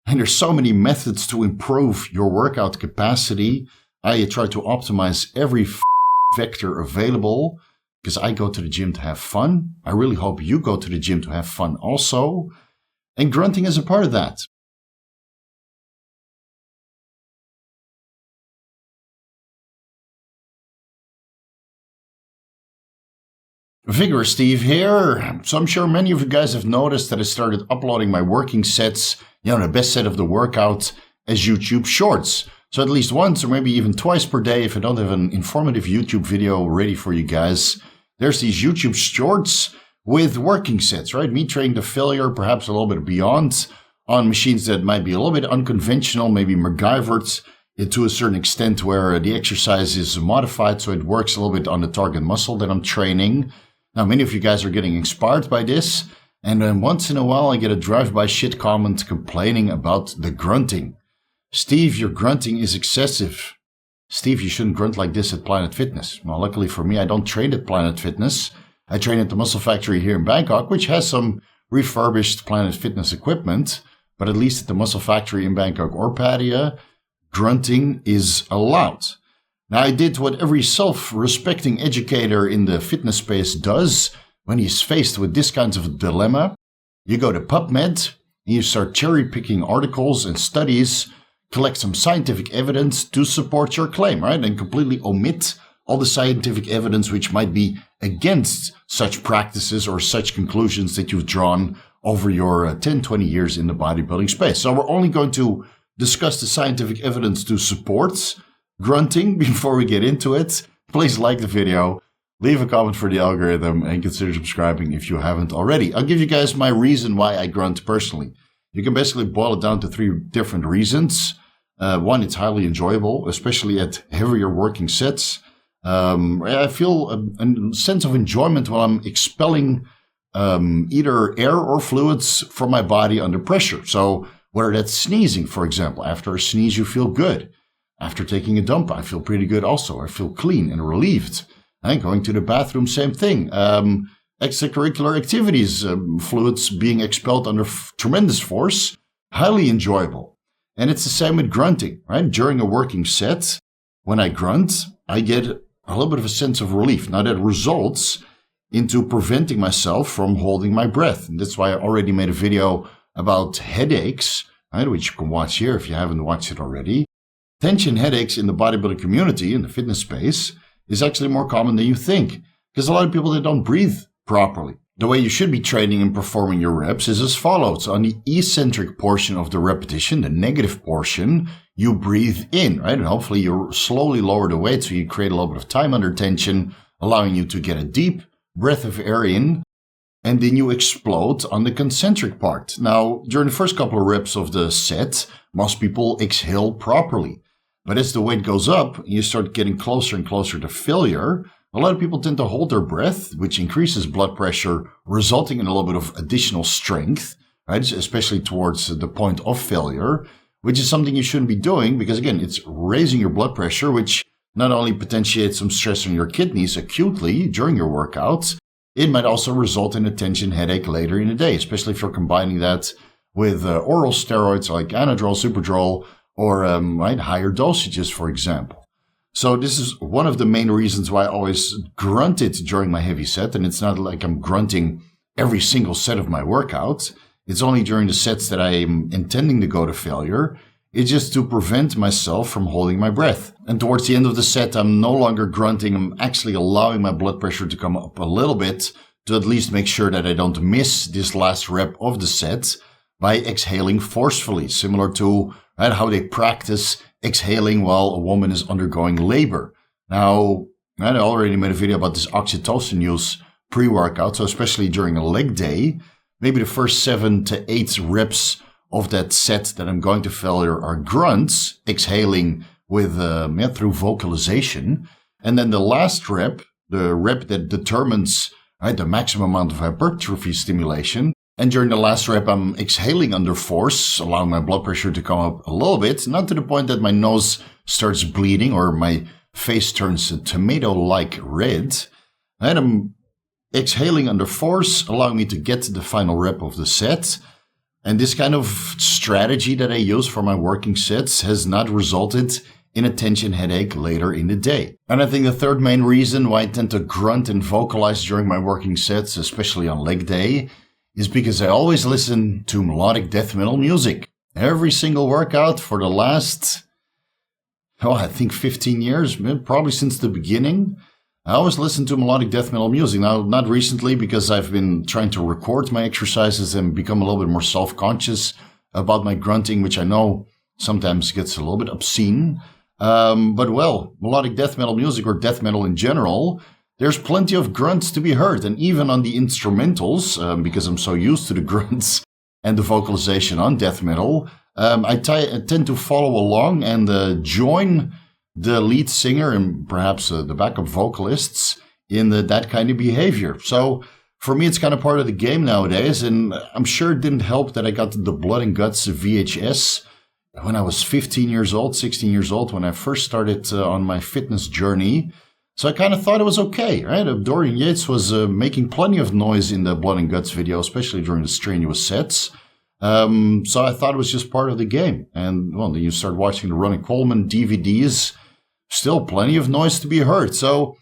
And there's so many methods to improve your workout capacity. I try to optimize every vector available because I go to the gym to have fun. I really hope you go to the gym to have fun also. And grunting is a part of that. Vigorous Steve here. So I'm sure many of you guys have noticed that I started uploading my working sets, the best set of the workout, as YouTube shorts. So at least once or maybe even twice per day, if I don't have an informative YouTube video ready for you guys, there's these YouTube shorts with working sets, right? Me training to failure, perhaps a little bit beyond, on machines that might be a little bit unconventional, maybe MacGyvered to a certain extent where the exercise is modified so it works a little bit on the target muscle that I'm training. Now, many of you guys are getting inspired by this, and then once in a while I get a drive-by shit comment complaining about the grunting. Steve, your grunting is excessive. Steve, you shouldn't grunt like this at Planet Fitness. Well, luckily for me, I don't train at Planet Fitness. I train at the Muscle Factory here in Bangkok, which has some refurbished Planet Fitness equipment, but at least at the Muscle Factory in Bangkok or Pattaya, grunting is allowed. Now, I did what every self-respecting educator in the fitness space does when he's faced with this kind of a dilemma. You go to PubMed, and you start cherry-picking articles and studies, collect some scientific evidence to support your claim, right? And completely omit all the scientific evidence which might be against such practices or such conclusions that you've drawn over your 10, 20 years in the bodybuilding space. So we're only going to discuss the scientific evidence to support grunting. Before we get into it, please like the video, leave a comment for the algorithm, and consider subscribing if you haven't already. I'll give you guys my reason why I grunt personally. You can basically boil it down to 3 different reasons. One, it's highly enjoyable, especially at heavier working sets. I feel a sense of enjoyment while I'm expelling either air or fluids from my body under pressure. So whether that's sneezing, for example, after a sneeze you feel good. After taking a dump, I feel pretty good also. I feel clean and relieved. And going to the bathroom, same thing. Extracurricular activities, fluids being expelled under tremendous force, highly enjoyable. And it's the same with grunting, right? During a working set, when I grunt, I get a little bit of a sense of relief. Now that results into preventing myself from holding my breath. And that's why I already made a video about headaches, right? Which you can watch here if you haven't watched it already. Tension headaches in the bodybuilding community, in the fitness space, is actually more common than you think. Because a lot of people, they don't breathe properly. The way you should be training and performing your reps is as follows. On the eccentric portion of the repetition, the negative portion, you breathe in, right? And hopefully you slowly lower the weight so you create a little bit of time under tension, allowing you to get a deep breath of air in, and then you explode on the concentric part. Now, during the first couple of reps of the set, most people exhale properly. But as the weight goes up, you start getting closer and closer to failure. A lot of people tend to hold their breath, which increases blood pressure, resulting in a little bit of additional strength, right? Especially towards the point of failure, which is something you shouldn't be doing because, again, it's raising your blood pressure, which not only potentiates some stress on your kidneys acutely during your workouts, it might also result in a tension headache later in the day, especially if you're combining that with oral steroids like Anadrol, Superdrol, or higher dosages, for example. So this is one of the main reasons why I always grunted during my heavy set, and it's not like I'm grunting every single set of my workout. It's only during the sets that I'm intending to go to failure. It's just to prevent myself from holding my breath. And towards the end of the set, I'm no longer grunting. I'm actually allowing my blood pressure to come up a little bit to at least make sure that I don't miss this last rep of the set by exhaling forcefully, similar to how they practice exhaling while a woman is undergoing labor. Now, I already made a video about this oxytocin use pre-workout, so especially during a leg day, maybe the first 7 to 8 reps of that set that I'm going to failure are grunts, exhaling with through vocalization. And then the last rep, the rep that determines the maximum amount of hypertrophy stimulation. And during the last rep, I'm exhaling under force, allowing my blood pressure to come up a little bit, not to the point that my nose starts bleeding or my face turns tomato-like red. And I'm exhaling under force, allowing me to get to the final rep of the set. And this kind of strategy that I use for my working sets has not resulted in a tension headache later in the day. And I think the third main reason why I tend to grunt and vocalize during my working sets, especially on leg day, is because I always listen to melodic death metal music. Every single workout for the last, I think 15 years, probably since the beginning, I always listen to melodic death metal music. Now, not recently, because I've been trying to record my exercises and become a little bit more self-conscious about my grunting, which I know sometimes gets a little bit obscene. But melodic death metal music, or death metal in general, there's plenty of grunts to be heard. And even on the instrumentals, because I'm so used to the grunts and the vocalization on death metal, I tend to follow along and join the lead singer and perhaps the backup vocalists in that kind of behavior. So for me, it's kind of part of the game nowadays. And I'm sure it didn't help that I got the Blood and Guts VHS when I was 15 years old, 16 years old, when I first started on my fitness journey. So I kind of thought it was okay, right? Dorian Yates was making plenty of noise in the Blood and Guts video, especially during the strenuous sets. So I thought it was just part of the game. And, then you start watching the Ronnie Coleman DVDs, still plenty of noise to be heard. So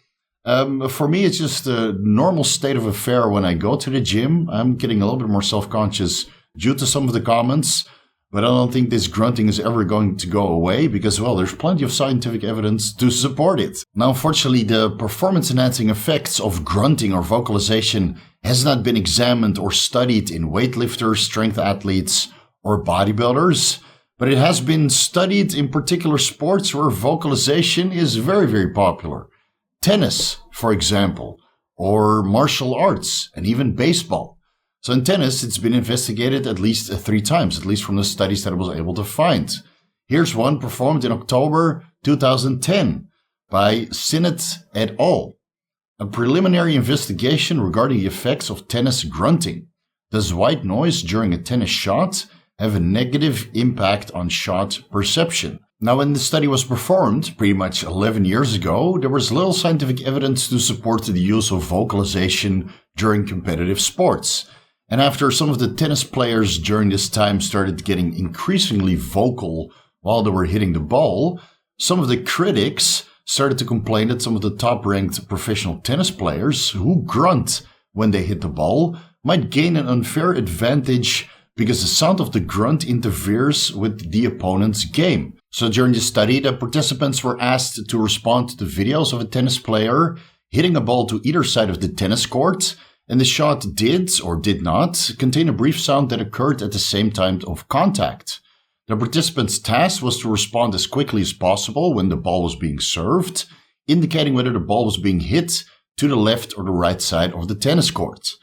for me, it's just a normal state of affair when I go to the gym. I'm getting a little bit more self-conscious due to some of the comments. But I don't think this grunting is ever going to go away because, there's plenty of scientific evidence to support it. Now, unfortunately, the performance-enhancing effects of grunting or vocalization has not been examined or studied in weightlifters, strength athletes, or bodybuilders. But it has been studied in particular sports where vocalization is very, very popular. Tennis, for example, or martial arts, and even baseball. So in tennis, it's been investigated at least 3 times, at least from the studies that I was able to find. Here's one performed in October 2010 by Sinnott et al. A preliminary investigation regarding the effects of tennis grunting. Does white noise during a tennis shot have a negative impact on shot perception? Now, when the study was performed, pretty much 11 years ago, there was little scientific evidence to support the use of vocalization during competitive sports. And after some of the tennis players during this time started getting increasingly vocal while they were hitting the ball, some of the critics started to complain that some of the top-ranked professional tennis players who grunt when they hit the ball might gain an unfair advantage because the sound of the grunt interferes with the opponent's game. So during the study, the participants were asked to respond to the videos of a tennis player hitting a ball to either side of the tennis court, and the shot did or did not contain a brief sound that occurred at the same time of contact. The participant's task was to respond as quickly as possible when the ball was being served, indicating whether the ball was being hit to the left or the right side of the tennis court.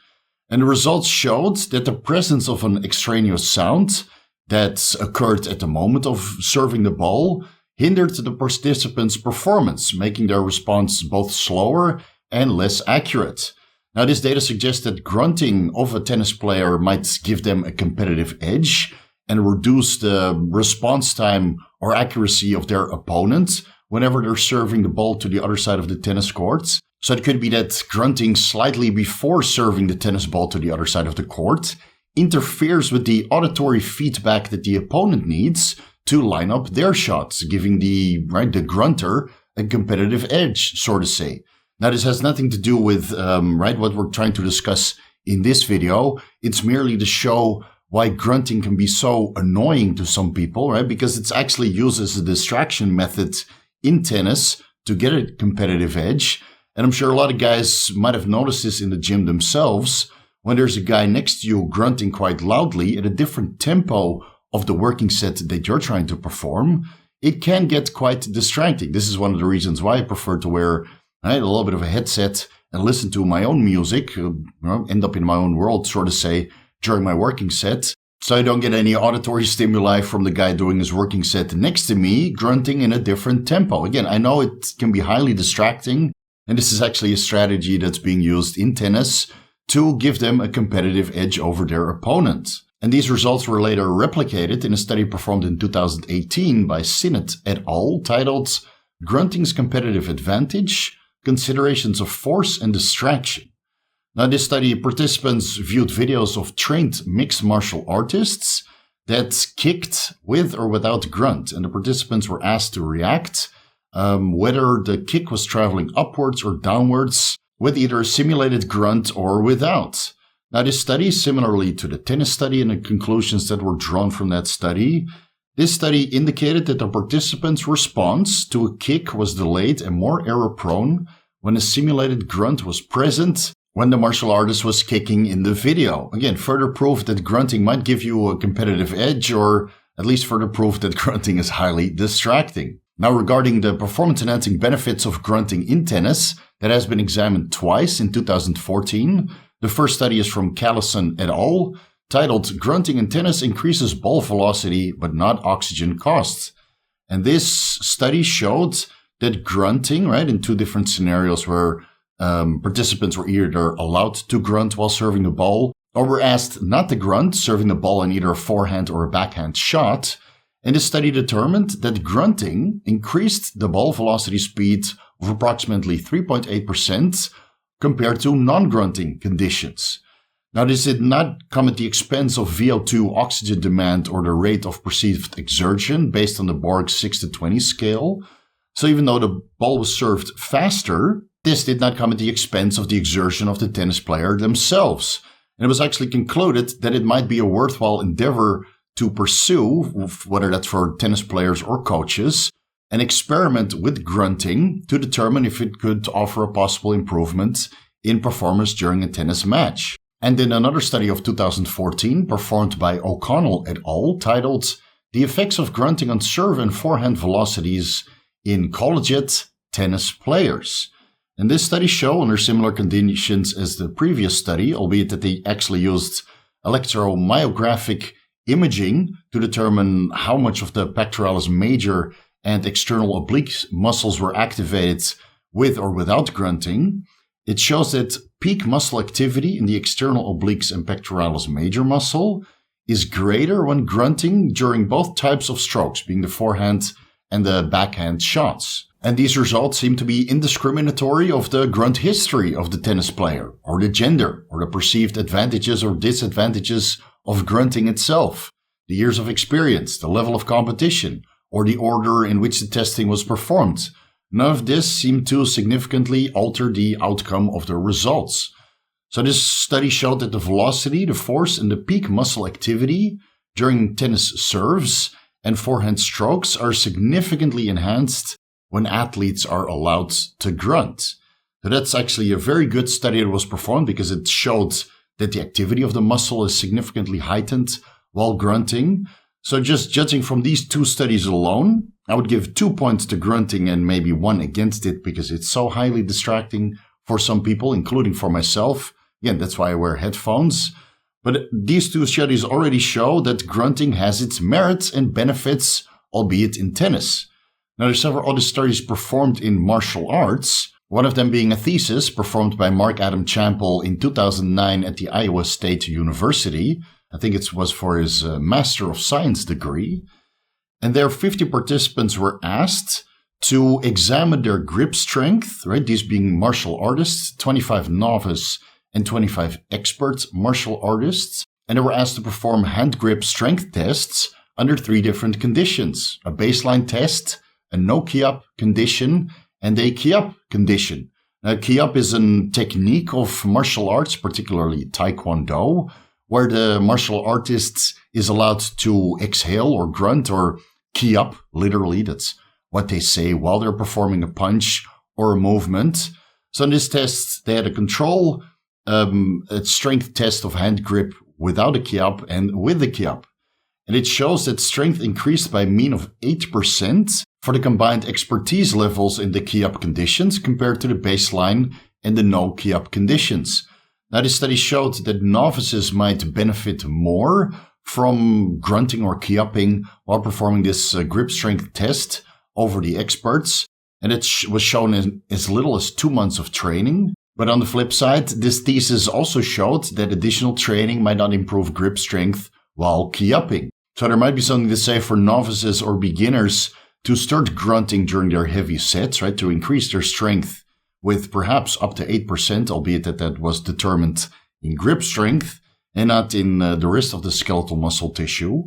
And the results showed that the presence of an extraneous sound that occurred at the moment of serving the ball hindered the participants' performance, making their response both slower and less accurate. Now, this data suggests that grunting of a tennis player might give them a competitive edge and reduce the response time or accuracy of their opponent whenever they're serving the ball to the other side of the tennis court. So it could be that grunting slightly before serving the tennis ball to the other side of the court interferes with the auditory feedback that the opponent needs to line up their shots, giving the grunter a competitive edge, so to say. Now, this has nothing to do with what we're trying to discuss in this video. It's merely to show why grunting can be so annoying to some people, right? Because it's actually used as a distraction method in tennis to get a competitive edge. And I'm sure a lot of guys might have noticed this in the gym themselves. When there's a guy next to you grunting quite loudly at a different tempo of the working set that you're trying to perform, it can get quite distracting. This is one of the reasons why I prefer to wear a little bit of a headset and listen to my own music, end up in my own world, so to say, during my working set. So I don't get any auditory stimuli from the guy doing his working set next to me, grunting in a different tempo. Again, I know it can be highly distracting, and this is actually a strategy that's being used in tennis to give them a competitive edge over their opponent. And these results were later replicated in a study performed in 2018 by Sinnott et al. Titled Grunting's Competitive Advantage, Considerations of Force and Distraction. Now, this study, participants viewed videos of trained mixed martial artists that kicked with or without grunt, and the participants were asked to react whether the kick was traveling upwards or downwards with either a simulated grunt or without. Now, this study, similarly to the tennis study and the conclusions that were drawn from that study, this study indicated that the participants' response to a kick was delayed and more error-prone when a simulated grunt was present when the martial artist was kicking in the video. Again, further proof that grunting might give you a competitive edge, or at least further proof that grunting is highly distracting. Now, regarding the performance-enhancing benefits of grunting in tennis, that has been examined twice in 2014. The first study is from Callison et al., titled "Grunting in Tennis Increases Ball Velocity but Not Oxygen Cost." And this study showed that grunting, right, in two different scenarios where participants were either allowed to grunt while serving the ball or were asked not to grunt, serving the ball in either a forehand or a backhand shot. And the study determined that grunting increased the ball velocity speed of approximately 3.8% compared to non-grunting conditions. Now, this did not come at the expense of VO2 oxygen demand or the rate of perceived exertion based on the Borg 6-20 scale. So even though the ball was served faster, this did not come at the expense of the exertion of the tennis player themselves. And it was actually concluded that it might be a worthwhile endeavor to pursue, whether that's for tennis players or coaches, an experiment with grunting to determine if it could offer a possible improvement in performance during a tennis match. And in another study of 2014 performed by O'Connell et al., titled "The Effects of Grunting on Serve and Forehand Velocities in Collegiate Tennis Players." And this study showed, under similar conditions as the previous study, albeit that they actually used electromyographic imaging to determine how much of the pectoralis major and external oblique muscles were activated with or without grunting. It shows that peak muscle activity in the external obliques and pectoralis major muscle is greater when grunting during both types of strokes, being the forehand and the backhand shots. And these results seem to be indiscriminatory of the grunt history of the tennis player, or the gender, or the perceived advantages or disadvantages of grunting itself, the years of experience, the level of competition, or the order in which the testing was performed. None of this seemed to significantly alter the outcome of the results. So this study showed that the velocity, the force, and the peak muscle activity during tennis serves and forehand strokes are significantly enhanced when athletes are allowed to grunt. So that's actually a very good study that was performed because it showed that the activity of the muscle is significantly heightened while grunting. So just judging from these two studies alone, I would give 2 points to grunting and maybe 1 against it because it's so highly distracting for some people, including for myself. Again, that's why I wear headphones. But these two studies already show that grunting has its merits and benefits, albeit in tennis. Now, there's several other studies performed in martial arts, one of them being a thesis performed by Mark Adam Champel in 2009 at the Iowa State University. I think it was for his Master of Science degree. And there 50 participants were asked to examine their grip strength, right? These being martial artists, 25 novice and 25 expert martial artists. And they were asked to perform hand grip strength tests under 3 different conditions: a baseline test, a no key-up condition, and a key-up condition. Now, key-up is a technique of martial arts, particularly Taekwondo, where the martial artist is allowed to exhale or grunt or key up, literally, that's what they say, while they're performing a punch or a movement. So in this test, they had a control, a strength test of hand grip without a key up and with the key up. And it shows that strength increased by a mean of 8% for the combined expertise levels in the key-up conditions compared to the baseline and the no key-up conditions. Now, this study showed that novices might benefit more from grunting or key-upping while performing this grip strength test over the experts, and it was shown in as little as 2 months of training. But on the flip side, this thesis also showed that additional training might not improve grip strength while key-upping. So there might be something to say for novices or beginners to start grunting during their heavy sets, right, to increase their strength with perhaps up to 8%, albeit that was determined in grip strength and not in the rest of the skeletal muscle tissue.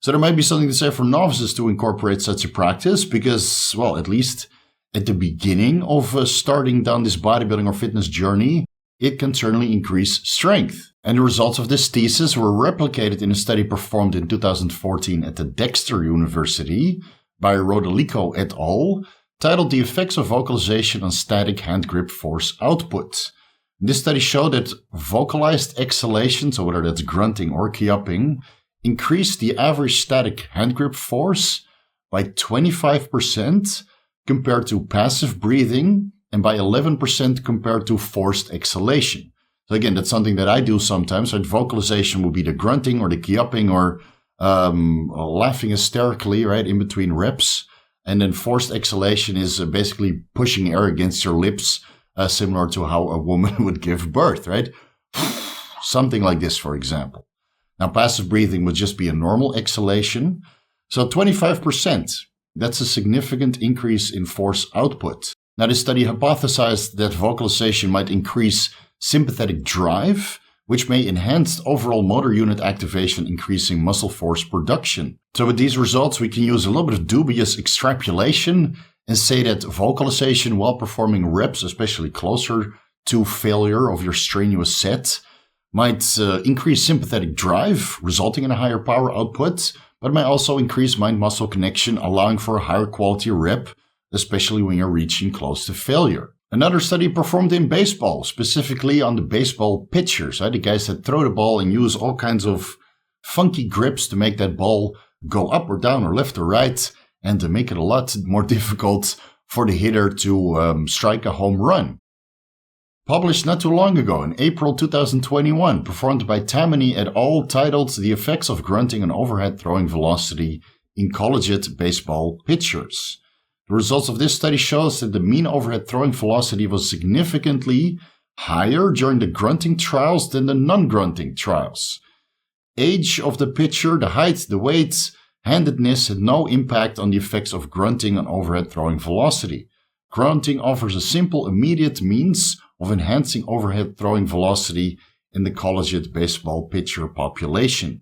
So there might be something to say for novices to incorporate such a practice because, well, at least at the beginning of starting down this bodybuilding or fitness journey, it can certainly increase strength. And the results of this thesis were replicated in a study performed in 2014 at the Dexter University by Rodolico et al., titled The Effects of Vocalization on Static Hand Grip Force Output. This study showed that vocalized exhalation, so whether that's grunting or keyupping, increased the average static hand grip force by 25% compared to passive breathing and by 11% compared to forced exhalation. So again, that's something that I do sometimes. Right? Vocalization would be the grunting or the keyupping or laughing hysterically, right, in between reps. And then forced exhalation is basically pushing air against your lips, similar to how a woman would give birth, right? Something like this, for example. Now, passive breathing would just be a normal exhalation. So 25%, that's a significant increase in force output. Now, this study hypothesized that vocalization might increase sympathetic drive, which may enhance overall motor unit activation, increasing muscle force production. So with these results, we can use a little bit of dubious extrapolation and say that vocalization while performing reps, especially closer to failure of your strenuous set, might increase sympathetic drive, resulting in a higher power output, but might also increase mind-muscle connection, allowing for a higher quality rep, especially when you're reaching close to failure. Another study performed in baseball, specifically on the baseball pitchers, right? The guys that throw the ball and use all kinds of funky grips to make that ball go up or down or left or right, and to make it a lot more difficult for the hitter to strike a home run. Published not too long ago, in April 2021, performed by Tammany et al., titled The Effects of Grunting on Overhead Throwing Velocity in Collegiate Baseball Pitchers. The results of this study shows that the mean overhead throwing velocity was significantly higher during the grunting trials than the non-grunting trials. Age of the pitcher, the height, the weight, handedness had no impact on the effects of grunting on overhead throwing velocity. Grunting offers a simple, immediate means of enhancing overhead throwing velocity in the collegiate baseball pitcher population.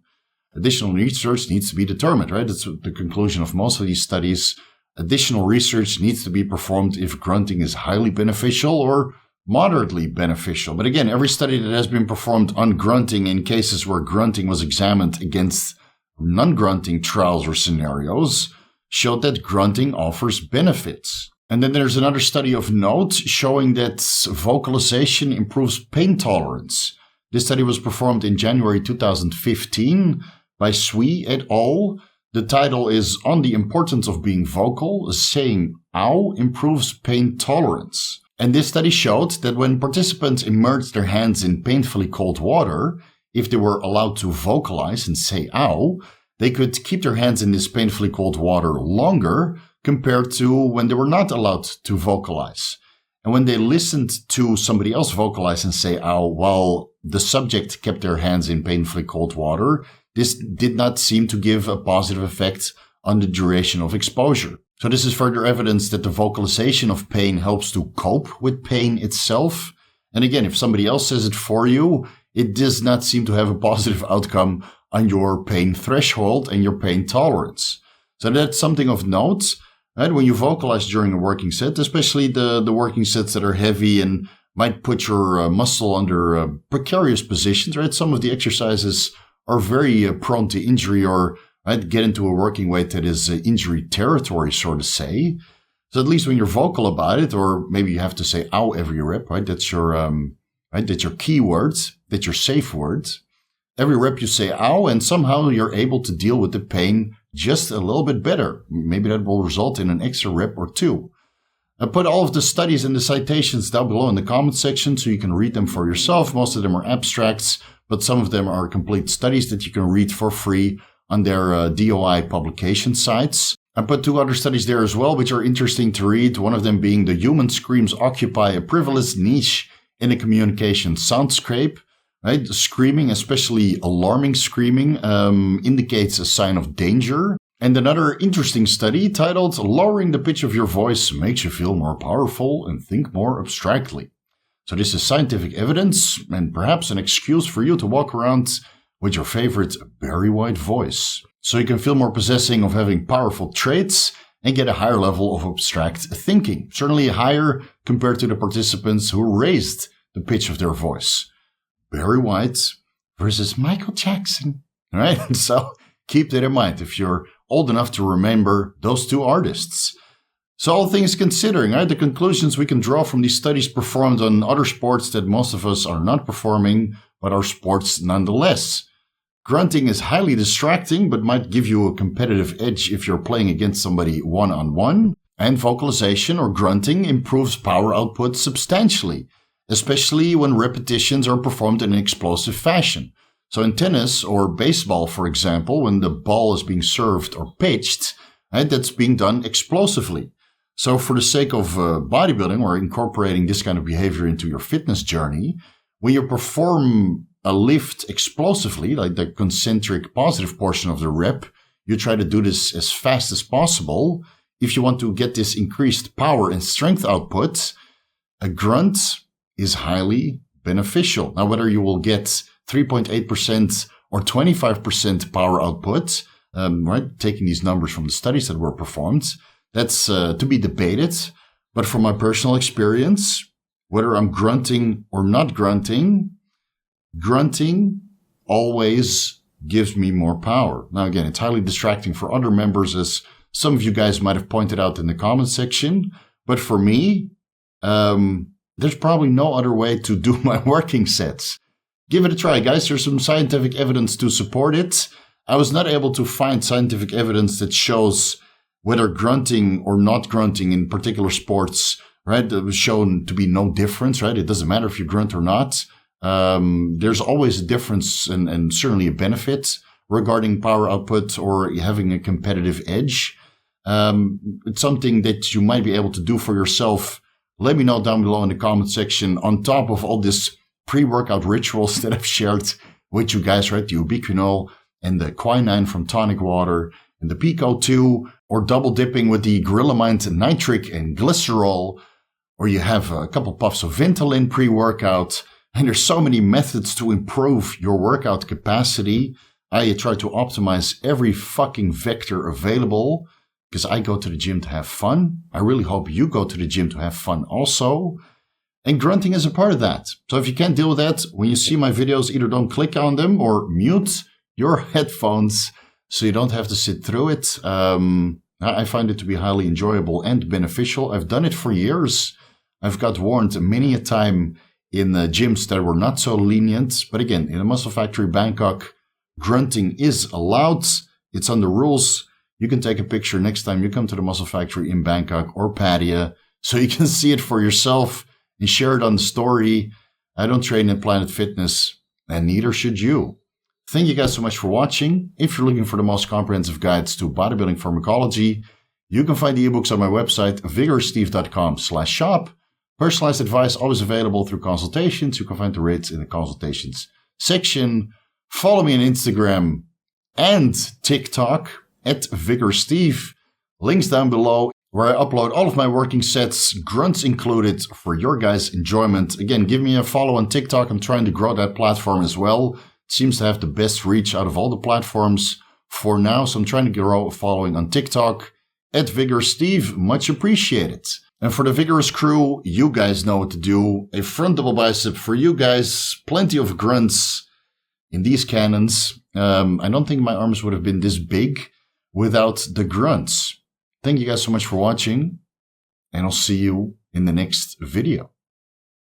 Additional research needs to be determined, right? That's the conclusion of most of these studies. Additional research needs to be performed if grunting is highly beneficial or moderately beneficial. But again, every study that has been performed on grunting in cases where grunting was examined against non-grunting trials or scenarios showed that grunting offers benefits. And then there's another study of note showing that vocalization improves pain tolerance. This study was performed in January 2015 by Sui et al. The title is On the Importance of Being Vocal, saying ow improves pain tolerance. And this study showed that when participants immersed their hands in painfully cold water, if they were allowed to vocalize and say ow, they could keep their hands in this painfully cold water longer compared to when they were not allowed to vocalize. And when they listened to somebody else vocalize and say ow while the subject kept their hands in painfully cold water, this did not seem to give a positive effect on the duration of exposure. So this is further evidence that the vocalization of pain helps to cope with pain itself. And again, if somebody else says it for you, it does not seem to have a positive outcome on your pain threshold and your pain tolerance. So that's something of note. Right? When you vocalize during a working set, especially the working sets that are heavy and might put your muscle under precarious positions, right? Some of the exercises are very prone to injury or get into a working weight that is injury territory, so to say. So at least when you're vocal about it, or maybe you have to say ow every rep, right? That's your that's your key words, that's your safe words. Every rep you say ow, and somehow you're able to deal with the pain just a little bit better. Maybe that will result in an extra rep or two. I put all of the studies and the citations down below in the comment section so you can read them for yourself. Most of them are abstracts, but some of them are complete studies that you can read for free on their DOI publication sites. I put two other studies there as well, which are interesting to read. One of them being The Human Screams Occupy a Privileged Niche in a Communication Soundscape. Right? Screaming, especially alarming screaming, indicates a sign of danger. And another interesting study titled Lowering the Pitch of Your Voice Makes You Feel More Powerful and Think More Abstractly. So this is scientific evidence and perhaps an excuse for you to walk around with your favorite very wide voice. So you can feel more possessing of having powerful traits and get a higher level of abstract thinking. Certainly higher compared to the participants who raised the pitch of their voice. Barry White versus Michael Jackson. All right, so keep that in mind if you're old enough to remember those two artists. So all things considering, right, the conclusions we can draw from these studies performed on other sports that most of us are not performing, but are sports nonetheless. Grunting is highly distracting, but might give you a competitive edge if you're playing against somebody one-on-one. And vocalization or grunting improves power output substantially, especially when repetitions are performed in an explosive fashion. So in tennis or baseball, for example, when the ball is being served or pitched, right, that's being done explosively. So for the sake of bodybuilding or incorporating this kind of behavior into your fitness journey, when you perform a lift explosively, like the concentric positive portion of the rep, you try to do this as fast as possible. If you want to get this increased power and strength output, a grunt is highly beneficial. Now, whether you will get 3.8% or 25% power output, right, taking these numbers from the studies that were performed, that's to be debated. But from my personal experience, whether I'm grunting or not grunting always gives me more power. Now, again, it's highly distracting for other members, as some of you guys might have pointed out in the comment section. But for me, there's probably no other way to do my working sets. Give it a try, guys. There's some scientific evidence to support it. I was not able to find scientific evidence that shows whether grunting or not grunting in particular sports, right, it was shown to be no difference, right? It doesn't matter if you grunt or not. There's always a difference and certainly a benefit regarding power output or having a competitive edge. It's something that you might be able to do for yourself. Let me know down below in the comment section, on top of all this pre-workout rituals that I've shared with you guys, right? The ubiquinol and the quinine from tonic water and the Pico 2, or double dipping with the Gorilla-Mind nitric and glycerol, or you have a couple puffs of Ventolin pre-workout. And there's so many methods to improve your workout capacity. I try to optimize every fucking vector available because I go to the gym to have fun. I really hope you go to the gym to have fun also. And grunting is a part of that. So if you can't deal with that, when you see my videos, either don't click on them or mute your headphones so you don't have to sit through it. I find it to be highly enjoyable and beneficial. I've done it for years. I've got warned many a time in gyms that were not so lenient. But again, in a Muscle Factory Bangkok, grunting is allowed. It's on the rules. You can take a picture next time you come to the Muscle Factory in Bangkok or Pattaya so you can see it for yourself and share it on the story. I don't train in Planet Fitness, and neither should you. Thank you guys so much for watching. If you're looking for the most comprehensive guides to bodybuilding pharmacology, you can find the ebooks on my website, vigoroussteve.com/shop. Personalized advice always available through consultations. You can find the rates in the consultations section. Follow me on Instagram and TikTok @VigorSteve. Links down below where I upload all of my working sets, grunts included, for your guys' enjoyment. Again, give me a follow on TikTok. I'm trying to grow that platform as well. It seems to have the best reach out of all the platforms for now. So I'm trying to grow a following on TikTok @VigorSteve. Much appreciated. And for the Vigorous crew, you guys know what to do. A front double bicep for you guys. Plenty of grunts in these cannons. I don't think my arms would have been this big without the grunts. Thank you guys so much for watching, and I'll see you in the next video.